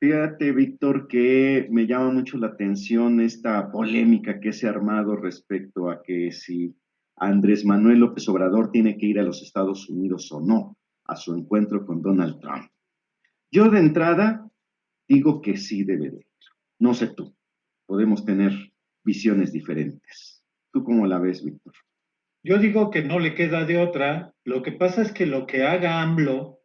Fíjate, Víctor, que me llama mucho la atención esta polémica que se ha armado respecto a que si Andrés Manuel López Obrador tiene que ir a los Estados Unidos o no a su encuentro con Donald Trump. Yo de entrada digo que sí debe de ir. No sé tú, podemos tener visiones diferentes. ¿Tú cómo la ves, Víctor? Yo digo que no le queda de otra. Lo que pasa es que lo que haga AMLO,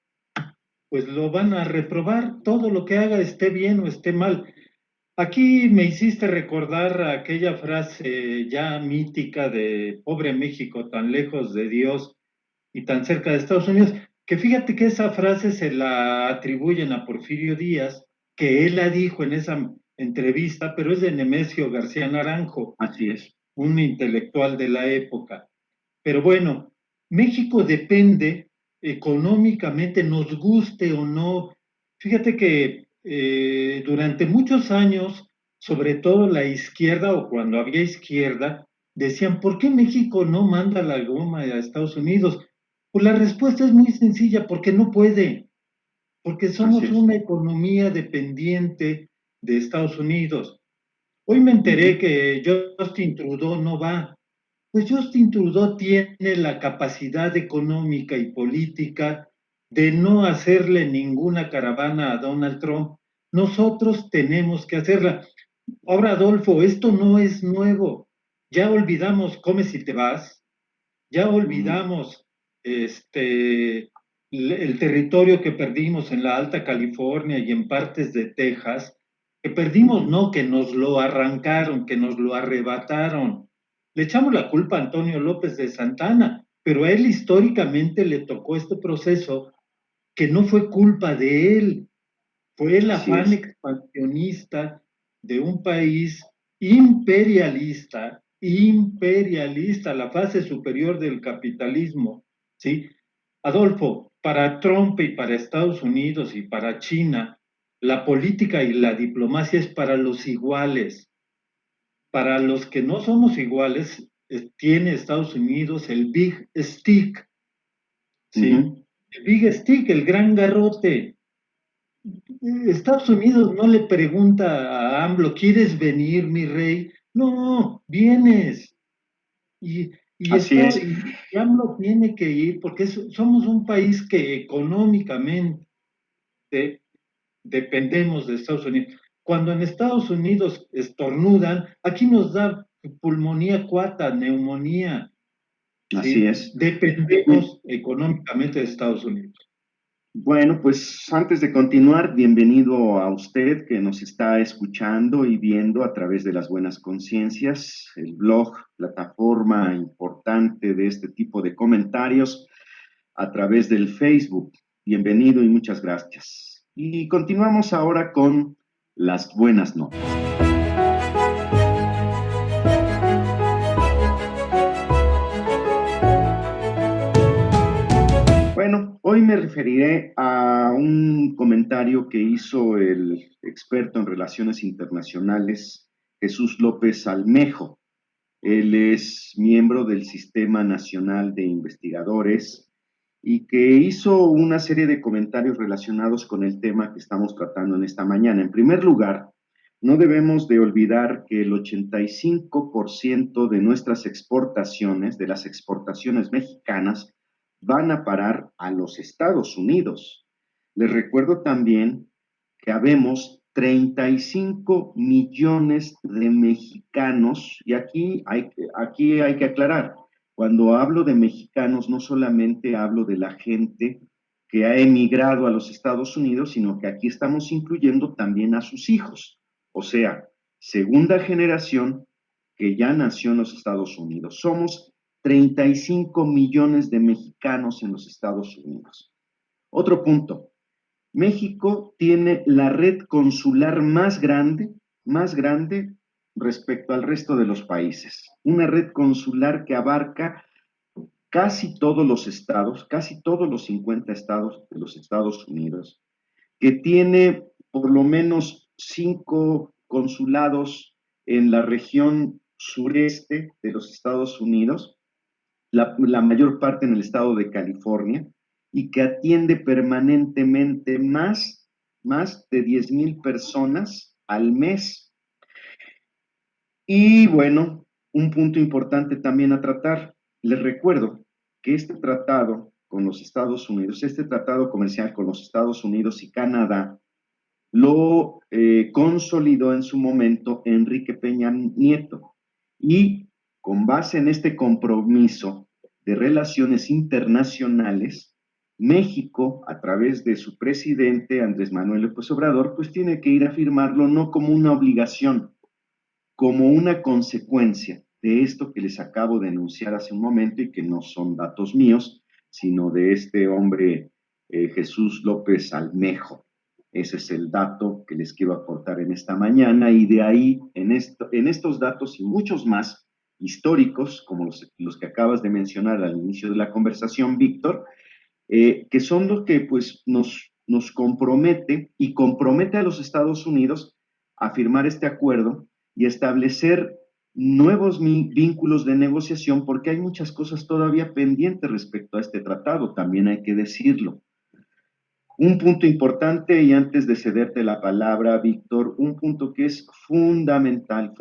pues lo van a reprobar. Todo lo que haga, esté bien o esté mal. Aquí me hiciste recordar aquella frase ya mítica de pobre México, tan lejos de Dios y tan cerca de Estados Unidos, que fíjate que esa frase se la atribuyen a Porfirio Díaz, que él la dijo en esa entrevista, pero es de Nemesio García Naranjo, Así es. un intelectual de la época. Pero bueno, México depende económicamente, nos guste o no. Fíjate que durante muchos años, sobre todo la izquierda o cuando había izquierda, decían, ¿por qué México no manda la goma a Estados Unidos? Pues la respuesta es muy sencilla, porque no puede, porque Así somos es. una economía dependiente de Estados Unidos. Hoy me enteré Ujú. que Justin Trudeau no va. Pues Justin Trudeau tiene la capacidad económica y política de no hacerle ninguna caravana a Donald Trump. Nosotros tenemos que hacerla. Ahora, Adolfo, esto no es nuevo. Ya olvidamos Come si te vas, ya Ujú. olvidamos el territorio que perdimos en la Alta California y en partes de Texas, que perdimos, Ujú. no, que nos lo arrancaron, que nos lo arrebataron. Le echamos la culpa a Antonio López de Santana, pero a él históricamente le tocó este proceso que no fue culpa de él, fue el Así afán es. expansionista de un país imperialista, imperialista, la fase superior del capitalismo, ¿sí? Adolfo, para Trump y para Estados Unidos y para China, la política y la diplomacia es para los iguales. Para los que no somos iguales, tiene Estados Unidos el Big Stick, ¿sí? Ujú. El Big Stick, el gran garrote. Estados Unidos no le pregunta a AMLO, ¿quieres venir, mi rey? No, vienes. Y, Así es. y AMLO tiene que ir porque somos un país que económicamente dependemos de Estados Unidos. Cuando en Estados Unidos estornudan, aquí nos da pulmonía cuata, neumonía, Así ¿sí? es. Dependemos económicamente de Estados Unidos. Bueno, pues antes de continuar, bienvenido a usted que nos está escuchando y viendo a través de las buenas conciencias, el blog, plataforma importante de este tipo de comentarios a través del Facebook. Bienvenido y muchas gracias. Y continuamos ahora con las buenas notas. Bueno, hoy me referiré a un comentario que hizo el experto en relaciones internacionales Jesús López Almejo. Él es miembro del Sistema Nacional de Investigadores y que hizo una serie de comentarios relacionados con el tema que estamos tratando en esta mañana. En primer lugar, no debemos de olvidar que el 85% de nuestras exportaciones, de las exportaciones mexicanas, van a parar a los Estados Unidos. Les recuerdo también que habemos 35 millones de mexicanos, y aquí hay que aclarar, cuando hablo de mexicanos no solamente hablo de la gente que ha emigrado a los Estados Unidos, sino que aquí estamos incluyendo también a sus hijos, o sea, segunda generación que ya nació en los Estados Unidos. Somos 35 millones de mexicanos en los Estados Unidos. Otro punto, México tiene la red consular más grande respecto al resto de los países. Una red consular que abarca casi todos los estados, casi todos los 50 estados de los Estados Unidos, que tiene por lo menos 5 consulados en la región sureste de los Estados Unidos, la mayor parte en el estado de California, y que atiende permanentemente más de 10,000 personas al mes. Y bueno, un punto importante también a tratar. Les recuerdo que este tratado con los Estados Unidos, este tratado comercial con los Estados Unidos y Canadá, lo consolidó en su momento Enrique Peña Nieto. Y con base en este compromiso de relaciones internacionales, México, a través de su presidente Andrés Manuel López Obrador, pues tiene que ir a firmarlo no como una obligación, como una consecuencia de esto que les acabo de enunciar hace un momento y que no son datos míos, sino de este hombre Jesús López Almejo. Ese es el dato que les quiero aportar en esta mañana y de ahí, en estos datos y muchos más históricos, como los que acabas de mencionar al inicio de la conversación, Víctor, que son los que pues nos compromete y compromete a los Estados Unidos a firmar este acuerdo y establecer nuevos vínculos de negociación, porque hay muchas cosas todavía pendientes respecto a este tratado, también hay que decirlo. Un punto importante, y antes de cederte la palabra, Víctor, un punto que es fundamental,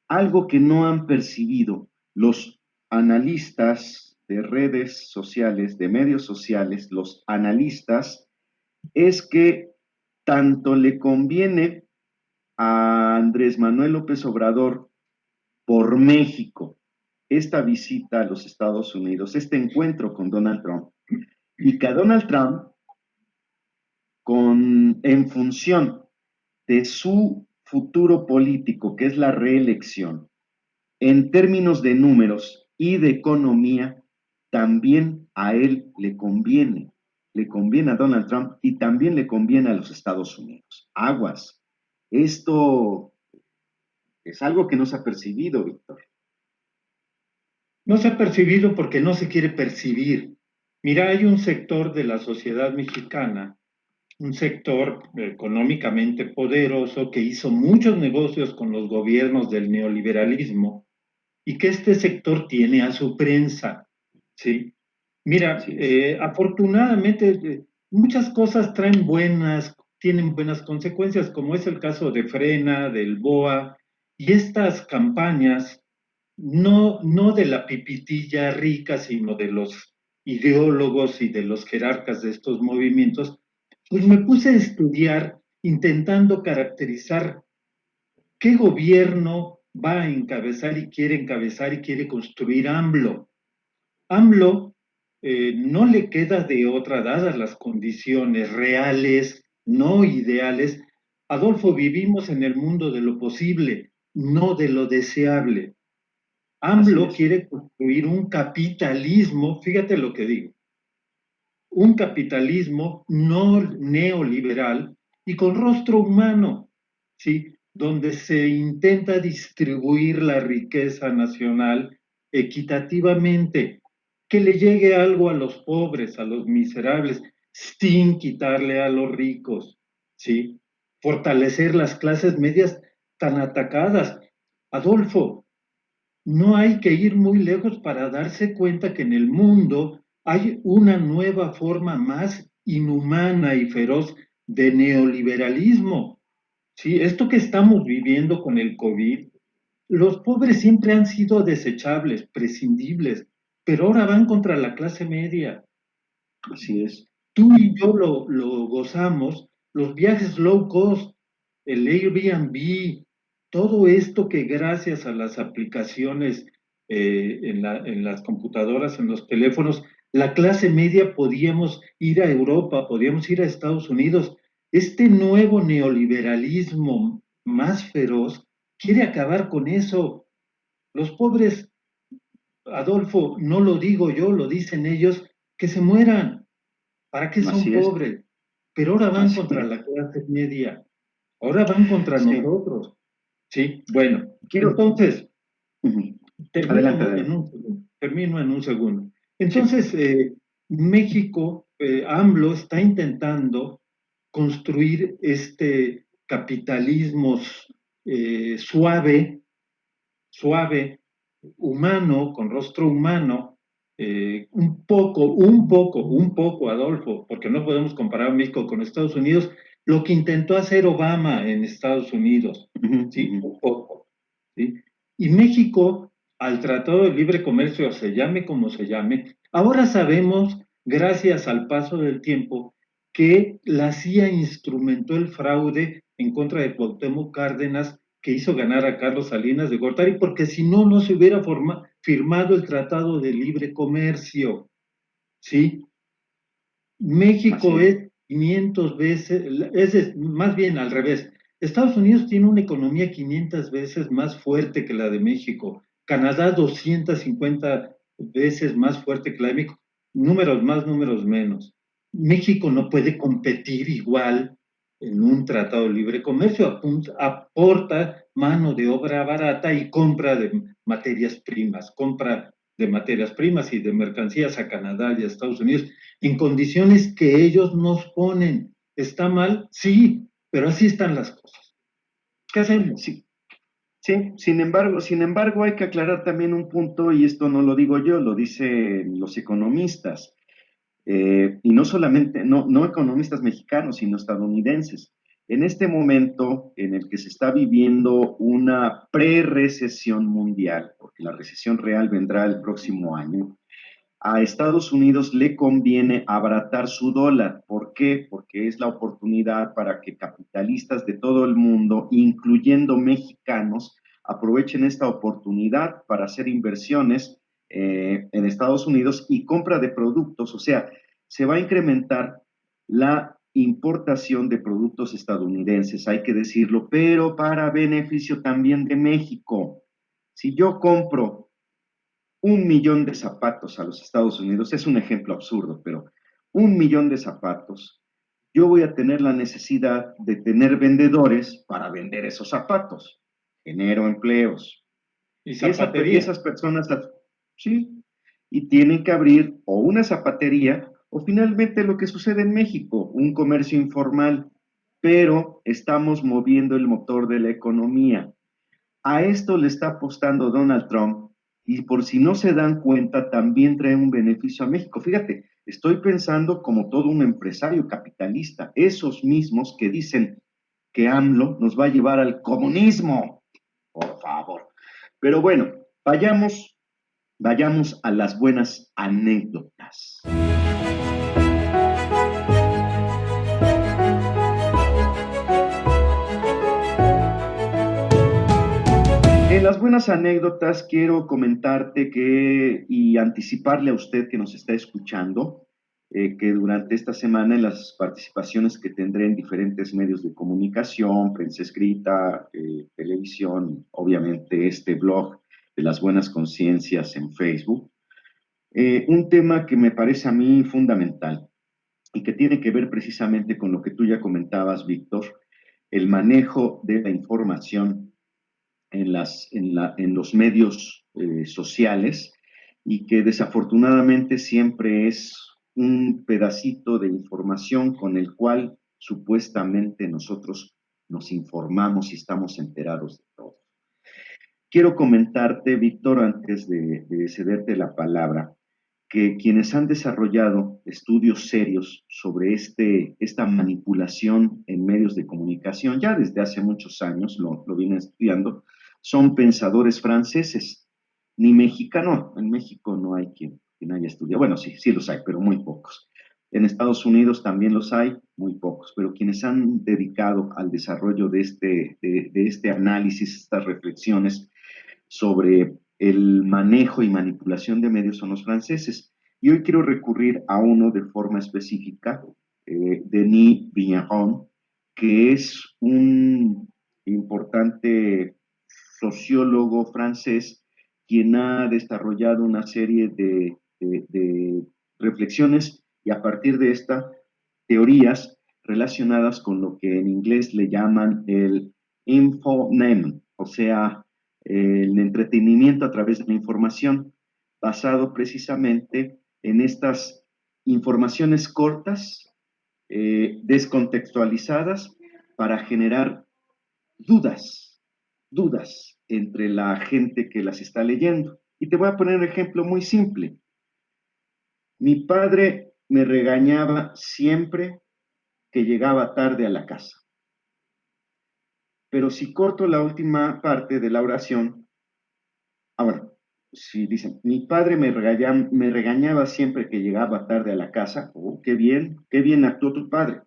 algo que no han percibido los analistas de redes sociales, de medios sociales, los analistas, es que tanto le conviene a Andrés Manuel López Obrador por México esta visita a los Estados Unidos, este encuentro con Donald Trump, y que a Donald Trump, en función de su futuro político, que es la reelección, en términos de números y de economía, también a él le conviene a Donald Trump y también le conviene a los Estados Unidos. Aguas. Esto es algo que no se ha percibido, Víctor. No se ha percibido porque no se quiere percibir. Mira, hay un sector de la sociedad mexicana, un sector económicamente poderoso que hizo muchos negocios con los gobiernos del neoliberalismo y que este sector tiene a su prensa, ¿sí? Mira, afortunadamente muchas cosas tienen buenas consecuencias, como es el caso de Frena, del BOA, y estas campañas, no de la pipitilla rica, sino de los ideólogos y de los jerarcas de estos movimientos, pues me puse a estudiar intentando caracterizar qué gobierno va a encabezar y quiere construir AMLO. AMLO no le queda de otra, dadas las condiciones reales, no ideales. Adolfo, vivimos en el mundo de lo posible, no de lo deseable. AMLO quiere construir un capitalismo, fíjate lo que digo, un capitalismo no neoliberal y con rostro humano, ¿sí? Donde se intenta distribuir la riqueza nacional equitativamente, que le llegue algo a los pobres, a los miserables, sin quitarle a los ricos, ¿sí? Fortalecer las clases medias tan atacadas. Adolfo, no hay que ir muy lejos para darse cuenta que en el mundo hay una nueva forma más inhumana y feroz de neoliberalismo. Sí, esto que estamos viviendo con el COVID, los pobres siempre han sido desechables, prescindibles, pero ahora van contra la clase media. Así es. Tú y yo lo gozamos, los viajes low cost, el Airbnb, todo esto que gracias a las aplicaciones en las computadoras, en los teléfonos, la clase media podíamos ir a Europa, podíamos ir a Estados Unidos. Este nuevo neoliberalismo más feroz quiere acabar con eso. Los pobres, Adolfo, no lo digo yo, lo dicen ellos, que se mueran. ¿Para qué son Así es. pobres? Pero ahora van Así contra es. la clase media, ahora van contra Sí. nosotros. Sí, bueno, Quiero. entonces, Adelante, termino en un segundo. Sí. Entonces, México, AMLO está intentando construir este capitalismo suave, suave, humano, con rostro humano, un poco, Adolfo, porque no podemos comparar México con Estados Unidos, lo que intentó hacer Obama en Estados Unidos, ¿sí? Un poco, ¿sí? Y México, al Tratado de Libre Comercio, se llame como se llame, ahora sabemos, gracias al paso del tiempo, que la CIA instrumentó el fraude en contra de Cuauhtémoc Cárdenas, que hizo ganar a Carlos Salinas de Gortari, porque si no, no se hubiera firmado el Tratado de Libre Comercio, ¿sí? México es 500 veces, más bien al revés. Estados Unidos tiene una economía 500 veces más fuerte que la de México. Canadá 250 veces más fuerte que la de México. Números más, números menos. México no puede competir igual en un tratado de libre comercio. Aporta mano de obra barata y compra de materias primas, compra de materias primas y de mercancías a Canadá y a Estados Unidos en condiciones que ellos nos ponen. ¿Está mal? Sí, pero así están las cosas. ¿Qué hacemos? Sí, sí, sin embargo, hay que aclarar también un punto, y esto no lo digo yo, lo dicen los economistas, y no solamente, no economistas mexicanos, sino estadounidenses. En este momento en el que se está viviendo una pre-recesión mundial, porque la recesión real vendrá el próximo año, a Estados Unidos le conviene abaratar su dólar. ¿Por qué? Porque es la oportunidad para que capitalistas de todo el mundo, incluyendo mexicanos, aprovechen esta oportunidad para hacer inversiones en Estados Unidos y compra de productos. O sea, se va a incrementar la importación de productos estadounidenses, hay que decirlo, pero para beneficio también de México. Si yo compro 1 millón de zapatos a los Estados Unidos, es un ejemplo absurdo, pero 1 millón de zapatos, yo voy a tener la necesidad de tener vendedores para vender esos zapatos. Genero empleos. Y Esas zapatería. personas, sí, y tienen que abrir o una zapatería o finalmente lo que sucede en México, un comercio informal, pero estamos moviendo el motor de la economía. A esto le está apostando Donald Trump y por si no se dan cuenta, también trae un beneficio a México. Fíjate, estoy pensando como todo un empresario capitalista, esos mismos que dicen que AMLO nos va a llevar al comunismo, por favor. Pero bueno, vayamos a las buenas anécdotas. En las buenas anécdotas quiero comentarte y anticiparle a usted que nos está escuchando, que durante esta semana en las participaciones que tendré en diferentes medios de comunicación, prensa escrita, televisión, obviamente este blog de las buenas conciencias en Facebook, un tema que me parece a mí fundamental y que tiene que ver precisamente con lo que tú ya comentabas, Víctor, el manejo de la información en los medios sociales y que desafortunadamente siempre es un pedacito de información con el cual supuestamente nosotros nos informamos y estamos enterados de todo. Quiero comentarte, Víctor, antes de cederte la palabra, que quienes han desarrollado estudios serios sobre esta manipulación en medios de comunicación, ya desde hace muchos años lo vienen estudiando, son pensadores franceses, ni mexicano. En México no hay quien haya estudiado. Bueno, sí, sí los hay, pero muy pocos. En Estados Unidos también los hay, muy pocos, pero quienes han dedicado al desarrollo de este análisis, estas reflexiones sobre el manejo y manipulación de medios son los franceses. Y hoy quiero recurrir a uno de forma específica, Denis Vigneron, que es un importante sociólogo francés quien ha desarrollado una serie de reflexiones y a partir de esta teorías relacionadas con lo que en inglés le llaman el infonem, o sea, el entretenimiento a través de la información, basado precisamente en estas informaciones cortas descontextualizadas para generar dudas, dudas entre la gente que las está leyendo. Y te voy a poner un ejemplo muy simple. Mi padre me regañaba siempre que llegaba tarde a la casa. Pero si corto la última parte de la oración, ahora, si dicen, mi padre me regañaba siempre que llegaba tarde a la casa, oh, qué bien actuó tu padre.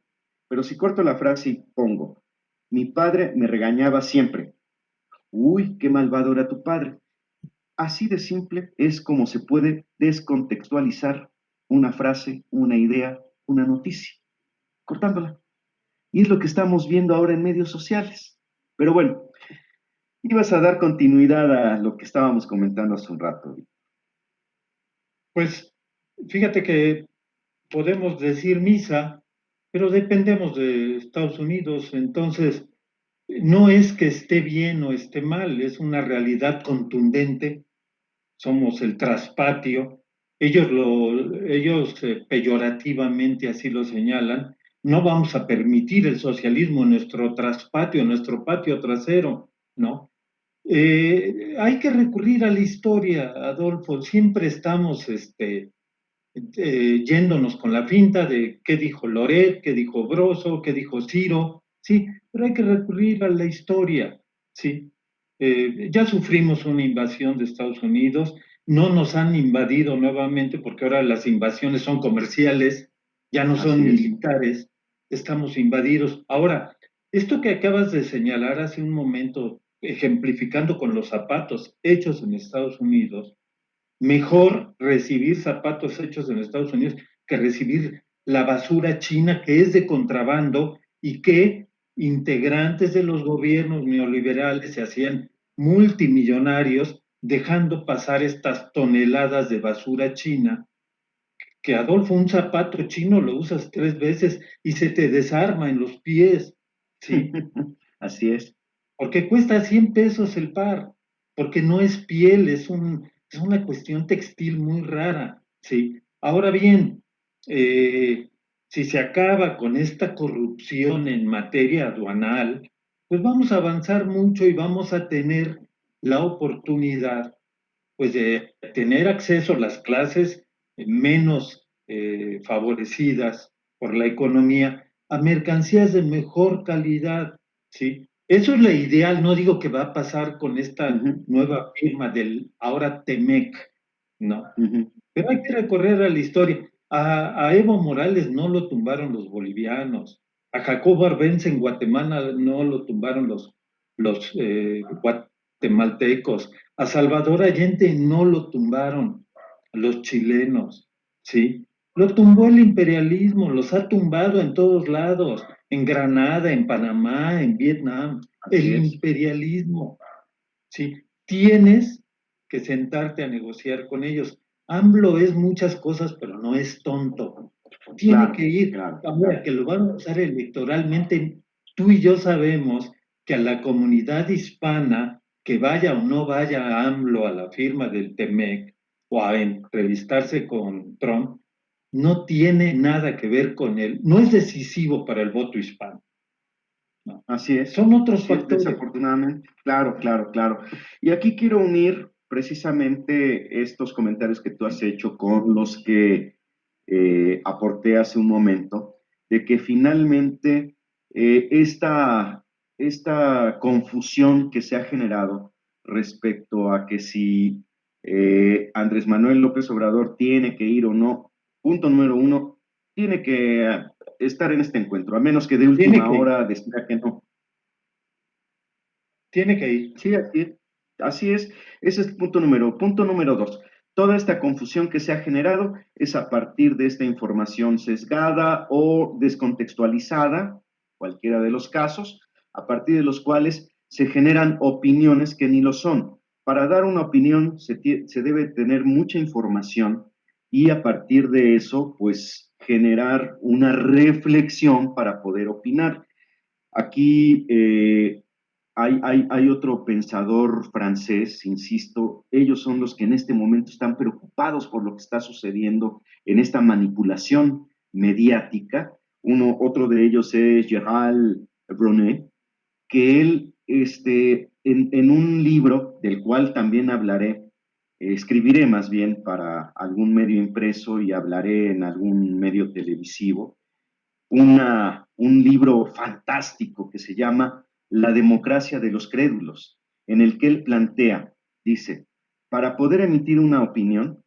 Pero si corto la frase y pongo, mi padre me regañaba siempre, uy, qué malvado era tu padre. Así de simple es como se puede descontextualizar una frase, una idea, una noticia, cortándola. Y es lo que estamos viendo ahora en medios sociales. Pero bueno, ibas a dar continuidad a lo que estábamos comentando hace un rato. Pues fíjate que podemos decir misa, pero dependemos de Estados Unidos, entonces no es que esté bien o esté mal, es una realidad contundente. Somos el traspatio. Ellos peyorativamente así lo señalan. No vamos a permitir el socialismo en nuestro traspatio, en nuestro patio trasero, ¿no? Hay que recurrir a la historia, Adolfo. Siempre estamos yéndonos con la finta de qué dijo Loret, qué dijo Broso, qué dijo Ciro, sí, pero hay que recurrir a la historia, sí. Ya sufrimos una invasión de Estados Unidos, no nos han invadido nuevamente porque ahora las invasiones son comerciales, ya no son Así es. militares, estamos invadidos. Ahora, esto que acabas de señalar hace un momento, ejemplificando con los zapatos hechos en Estados Unidos, mejor recibir zapatos hechos en Estados Unidos que recibir la basura china que es de contrabando y que integrantes de los gobiernos neoliberales se hacían multimillonarios dejando pasar estas toneladas de basura china, que Adolfo, un zapato chino lo usas 3 veces y se te desarma en los pies, ¿sí? Así es. Porque cuesta 100 pesos el par, porque no es piel, es una cuestión textil muy rara, ¿sí? Ahora bien, si se acaba con esta corrupción en materia aduanal, pues vamos a avanzar mucho y vamos a tener la oportunidad, pues, de tener acceso a las clases menos favorecidas por la economía a mercancías de mejor calidad, ¿sí? Eso es lo ideal, no digo que va a pasar con esta Ujú, nueva firma del ahora Temec, ¿no? ujú. Pero hay que recorrer a la historia. A Evo Morales no lo tumbaron los bolivianos, a Jacobo Arbenz en Guatemala no lo tumbaron los guatemaltecos, a Salvador Allende no lo tumbaron los chilenos, ¿sí? Lo tumbó el imperialismo, los ha tumbado en todos lados, en Granada, en Panamá, en Vietnam, Así el es. imperialismo, ¿sí? Tienes que sentarte a negociar con ellos. AMLO es muchas cosas, pero no es tonto. Tiene que Claro, ir. claro, Ahora claro. que lo van a usar electoralmente, tú y yo sabemos que a la comunidad hispana, que vaya o no vaya a AMLO a la firma del TEMEC o a entrevistarse con Trump, no tiene nada que ver con él, no es decisivo para el voto hispano, ¿no? Son otros Así es, factores. desafortunadamente. Claro, claro, claro. Y aquí quiero unir precisamente estos comentarios que tú has hecho con los que aporté hace un momento, de que finalmente esta confusión que se ha generado respecto a que si Andrés Manuel López Obrador tiene que ir o no, punto número uno, tiene que estar en este encuentro, a menos que de Tiene última que ir, hora decida que no. tiene que ir. Sí, así es. Así es. Ese es punto número dos. Toda esta confusión que se ha generado es a partir de esta información sesgada o descontextualizada, cualquiera de los casos, a partir de los cuales se generan opiniones que ni lo son. Para dar una opinión se debe tener mucha información y a partir de eso, pues generar una reflexión para poder opinar. Aquí hay otro pensador francés, insisto, ellos son los que en este momento están preocupados por lo que está sucediendo en esta manipulación mediática, Otro de ellos es Gerald Brunet, que él, en un libro del cual también hablaré, escribiré más bien para algún medio impreso y hablaré en algún medio televisivo, un libro fantástico que se llama La democracia de los crédulos, en el que él plantea, dice, para poder emitir una opinión,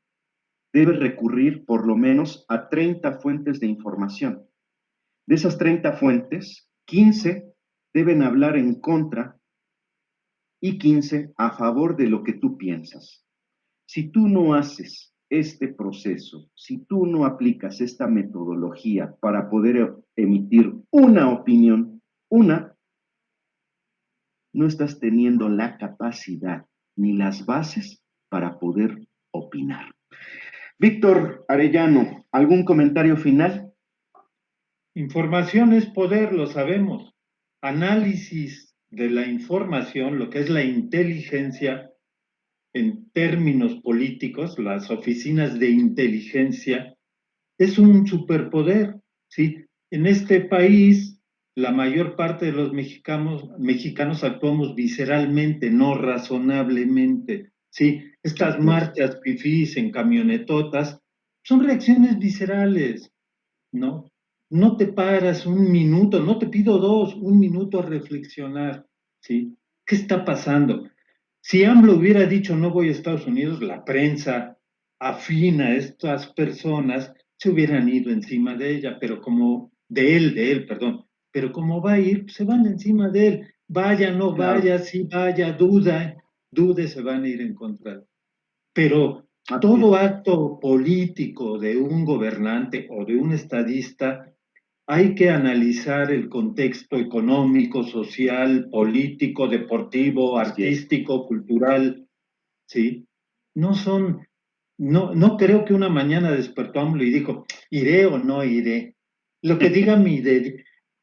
debes recurrir por lo menos a 30 fuentes de información. De esas 30 fuentes, 15 deben hablar en contra y 15 a favor de lo que tú piensas. Si tú no haces este proceso, si tú no aplicas esta metodología para poder emitir una opinión, no estás teniendo la capacidad ni las bases para poder opinar. Víctor Arellano, ¿algún comentario final? Información es poder, lo sabemos. Análisis de la información, lo que es la inteligencia en términos políticos, las oficinas de inteligencia, es un superpoder, ¿sí? En este país, la mayor parte de los mexicanos actuamos visceralmente, no razonablemente, ¿sí? Estas marchas fifís en camionetotas son reacciones viscerales, ¿no? No te paras un minuto, no te pido dos, un minuto a reflexionar, ¿sí? ¿Qué está pasando? Si AMLO hubiera dicho no voy a Estados Unidos, la prensa afina a estas personas se hubieran ido encima de ella, pero como de él, perdón, pero como va a ir, se van encima de él, vaya, no vaya, sí vaya, dude, se van a ir en contra. Pero todo acto político de un gobernante o de un estadista hay que analizar el contexto económico, social, político, deportivo, artístico, cultural, ¿sí? No son, no creo que una mañana despertó AMLO y dijo, ¿iré o no iré? Lo que diga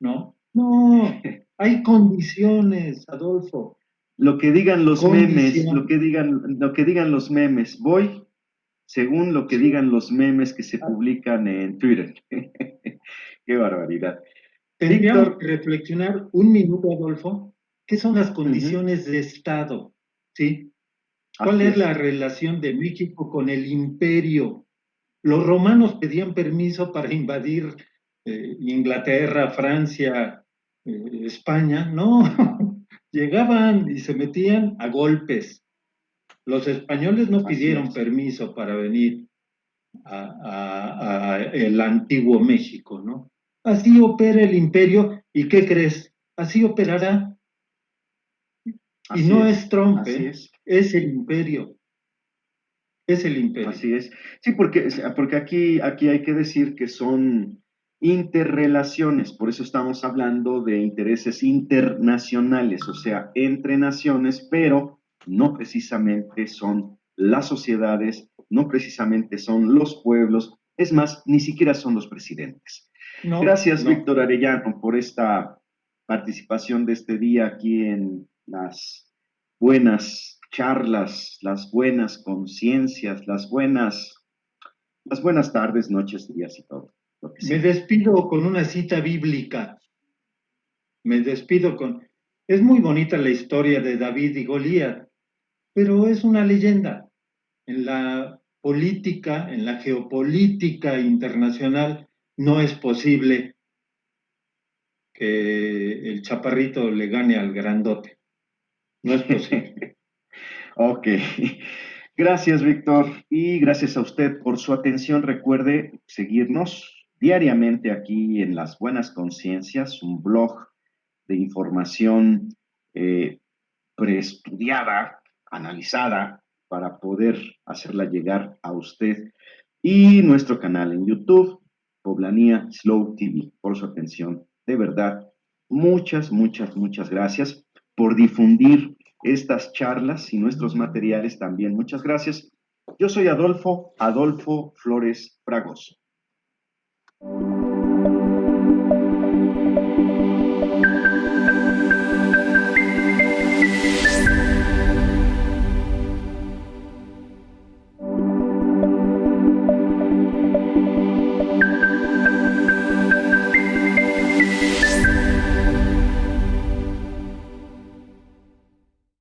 ¿no? No, hay condiciones, Adolfo. Lo que digan los memes, lo que digan los memes, voy según lo que Sí. digan los memes que se publican en Twitter. Qué barbaridad. Tendríamos Víctor. que reflexionar un minuto, Adolfo. ¿Qué son las condiciones de Estado? ¿Sí? ¿Cuál Así es la es. relación de México con el imperio? Los romanos pedían permiso para invadir Inglaterra, Francia, España. No, llegaban y se metían a golpes. Los españoles no Así pidieron es. permiso para venir a el antiguo México, ¿no? Así opera el imperio, ¿y qué crees? Así operará. Y Así no es. es Trump, Así es. es el imperio, es el imperio. Así es. Sí, porque aquí hay que decir que son interrelaciones, por eso estamos hablando de intereses internacionales, o sea, entre naciones, pero no precisamente son las sociedades, no precisamente son los pueblos, es más, ni siquiera son los presidentes. No, Gracias, no. Víctor Arellano, por esta participación de este día aquí en las buenas charlas, las buenas conciencias, las buenas tardes, noches, días y todo lo que Me sigue. despido con una cita bíblica. Me despido con... Es muy bonita la historia de David y Goliat, pero es una leyenda. En la política, en la geopolítica internacional, no es posible que el chaparrito le gane al grandote. No es posible. Ok. Gracias, Víctor, y gracias a usted por su atención. Recuerde seguirnos diariamente aquí en Las Buenas Conciencias, un blog de información eh, preestudiada, analizada, para poder hacerla llegar a usted. Y nuestro canal en YouTube, Poblanía Slow TV, por su atención. De verdad, muchas gracias por difundir estas charlas y nuestros materiales también. Muchas gracias. Yo soy Adolfo Flores Fragoso.